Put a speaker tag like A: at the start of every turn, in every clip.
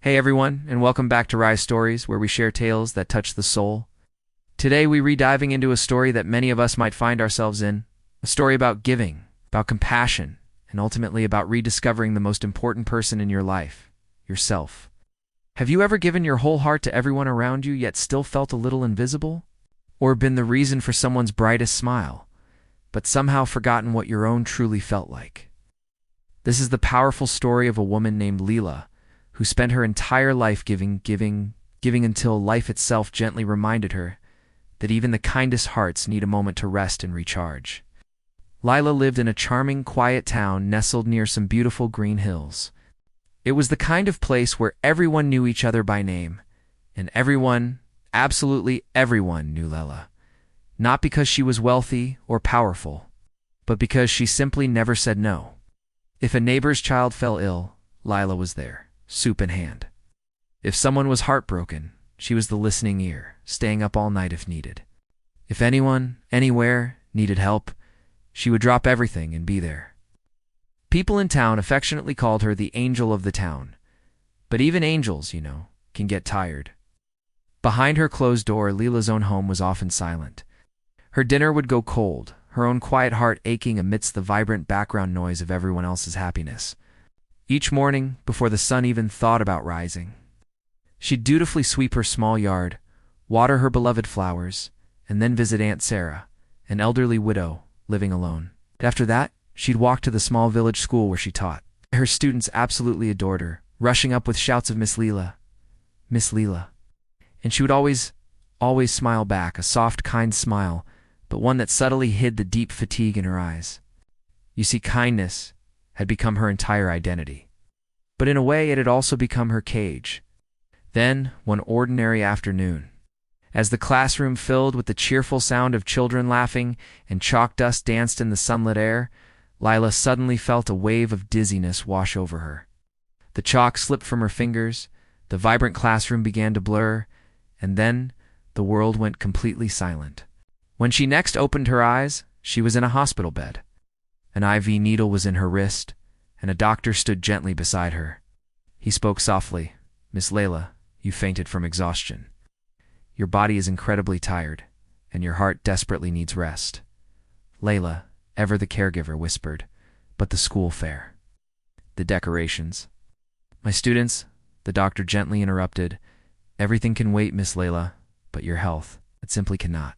A: Hey everyone, and welcome back to Rise Stories, where we share tales that touch the soul. Today we re-diving into a story that many of us might find ourselves in, a story about giving, about compassion, and ultimately about rediscovering the most important person in your life, yourself. Have you ever given your whole heart to everyone around you yet still felt a little invisible? Or been the reason for someone's brightest smile, but somehow forgotten what your own truly felt like? This is the powerful story of a woman named Leila, who spent her entire life giving until life itself gently reminded her that even the kindest hearts need a moment to rest and recharge. Leila lived in a charming, quiet town nestled near some beautiful green hills. It was the kind of place where everyone knew each other by name, and everyone, absolutely everyone, knew Leila. Not because she was wealthy or powerful, but because she simply never said no. If a neighbor's child fell ill, Leila was there, soup in hand. If someone was heartbroken, she was the listening ear, staying up all night if needed. If anyone, anywhere, needed help, she would drop everything and be there. People in town affectionately called her the angel of the town. But even angels, can get tired. Behind her closed door, Leila's own home was often silent. Her dinner would go cold, her own quiet heart aching amidst the vibrant background noise of everyone else's happiness. Each morning, before the sun even thought about rising, she'd dutifully sweep her small yard, water her beloved flowers, and then visit Aunt Sarah, an elderly widow living alone. After that, she'd walk to the small village school where she taught. Her students absolutely adored her, rushing up with shouts of Miss Leila, Miss Leila. And she would always smile back, a soft, kind smile, but one that subtly hid the deep fatigue in her eyes. You see, kindness had become her entire identity. But in a way, it had also become her cage. Then, one ordinary afternoon, as the classroom filled with the cheerful sound of children laughing and chalk dust danced in the sunlit air, Leila suddenly felt a wave of dizziness wash over her. The chalk slipped from her fingers, the vibrant classroom began to blur, and then the world went completely silent. When she next opened her eyes, she was in a hospital bed. An IV needle was in her wrist, and a doctor stood gently beside her. He spoke softly. "Miss Leila, you fainted from exhaustion. Your body is incredibly tired, and your heart desperately needs rest." Leila, ever the caregiver, whispered, "But the school fair, the decorations." "My students," the doctor gently interrupted, "everything can wait, Miss Leila, but your health, it simply cannot."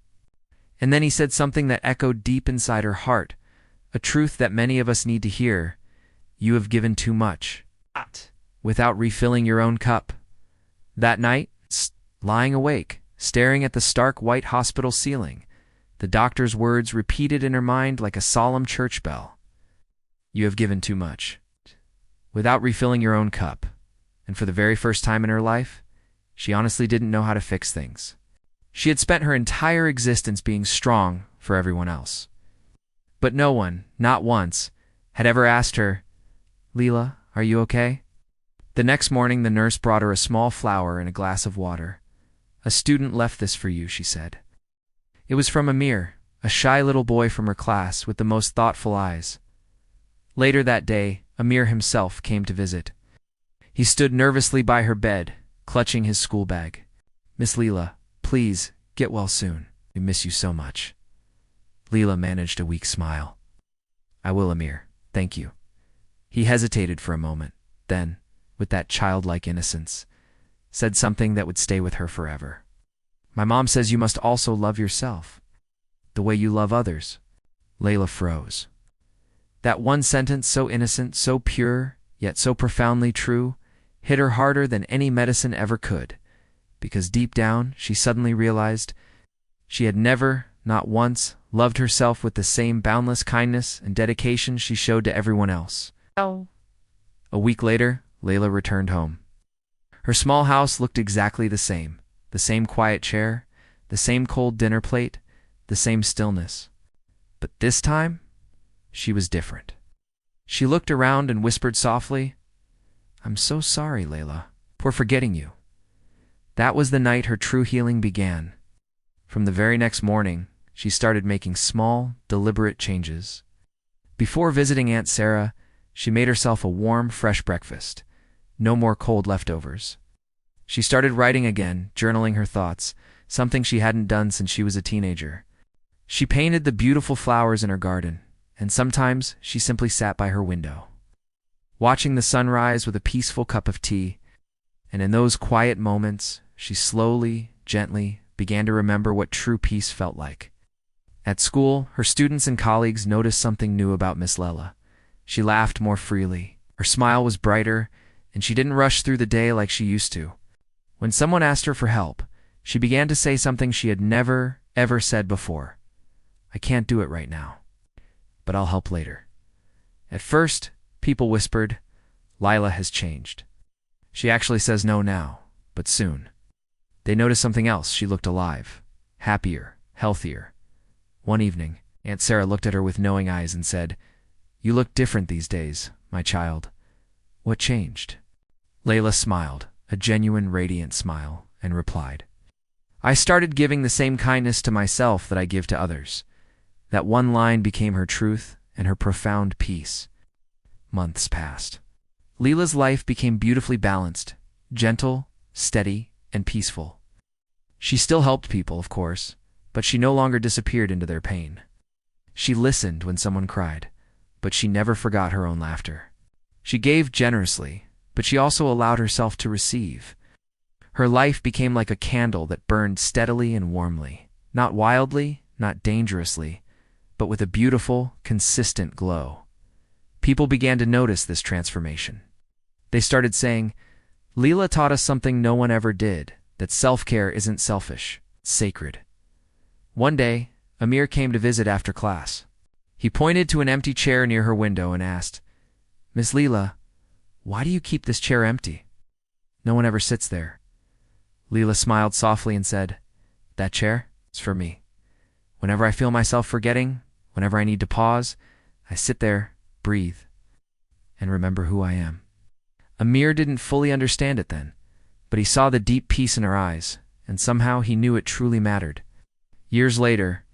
A: And then he said something that echoed deep inside her heart, a truth that many of us need to hear. "You have given too much, without refilling your own cup." That night, lying awake, staring at the stark white hospital ceiling, the doctor's words repeated in her mind like a solemn church bell. "You have given too much, without refilling your own cup." And for the very first time in her life, she honestly didn't know how to fix things. She had spent her entire existence being strong for everyone else. But no one, not once, had ever asked her, "Leila, are you okay?" The next morning, the nurse brought her a small flower and a glass of water. "A student left this for you," she said. It was from Amir, a shy little boy from her class with the most thoughtful eyes. Later that day, Amir himself came to visit. He stood nervously by her bed, clutching his school bag. "Miss Leila, please, get well soon. We miss you so much." Leila managed a weak smile. "I will, Amir. Thank you." He hesitated for a moment, then, with that childlike innocence, said something that would stay with her forever. "My mom says you must also love yourself, the way you love others." Leila froze. That one sentence, so innocent, so pure, yet so profoundly true, hit her harder than any medicine ever could, because deep down she suddenly realized she had never, not once, loved herself with the same boundless kindness and dedication she showed to everyone else. A week later, Leila returned home. Her small house looked exactly the same quiet chair, the same cold dinner plate, the same stillness. But this time, she was different. She looked around and whispered softly, "I'm so sorry, Leila, for forgetting you." That was the night her true healing began. From the very next morning, she started making small, deliberate changes. Before visiting Aunt Sarah, she made herself a warm, fresh breakfast. No more cold leftovers. She started writing again, journaling her thoughts, something she hadn't done since she was a teenager. She painted the beautiful flowers in her garden, and sometimes she simply sat by her window, watching the sunrise with a peaceful cup of tea. And in those quiet moments, she slowly, gently began to remember what true peace felt like. At school, her students and colleagues noticed something new about Miss Leila. She laughed more freely, her smile was brighter, and she didn't rush through the day like she used to. When someone asked her for help, she began to say something she had never, ever said before. "I can't do it right now, but I'll help later." At first, people whispered, "Leila has changed. She actually says no now, but soon." They noticed something else. She looked alive, happier, healthier. One evening, Aunt Sarah looked at her with knowing eyes and said, "You look different these days, my child. What changed?" Leila smiled, a genuine, radiant smile, and replied, "I started giving the same kindness to myself that I give to others." That one line became her truth and her profound peace. Months passed. Leila's life became beautifully balanced, gentle, steady, and peaceful. She still helped people, of course, but she no longer disappeared into their pain. She listened when someone cried, but she never forgot her own laughter. She gave generously, but she also allowed herself to receive. Her life became like a candle that burned steadily and warmly, not wildly, not dangerously, but with a beautiful, consistent glow. People began to notice this transformation. They started saying, "Leila taught us something no one ever did, that self-care isn't selfish, it's sacred." One day, Amir came to visit after class. He pointed to an empty chair near her window and asked, "Miss Leila, why do you keep this chair empty? No one ever sits there." Leila smiled softly and said, "That chair is for me. Whenever I feel myself forgetting, whenever I need to pause, I sit there, breathe, and remember who I am." Amir didn't fully understand it then, but he saw the deep peace in her eyes, and somehow he knew it truly mattered. Years later,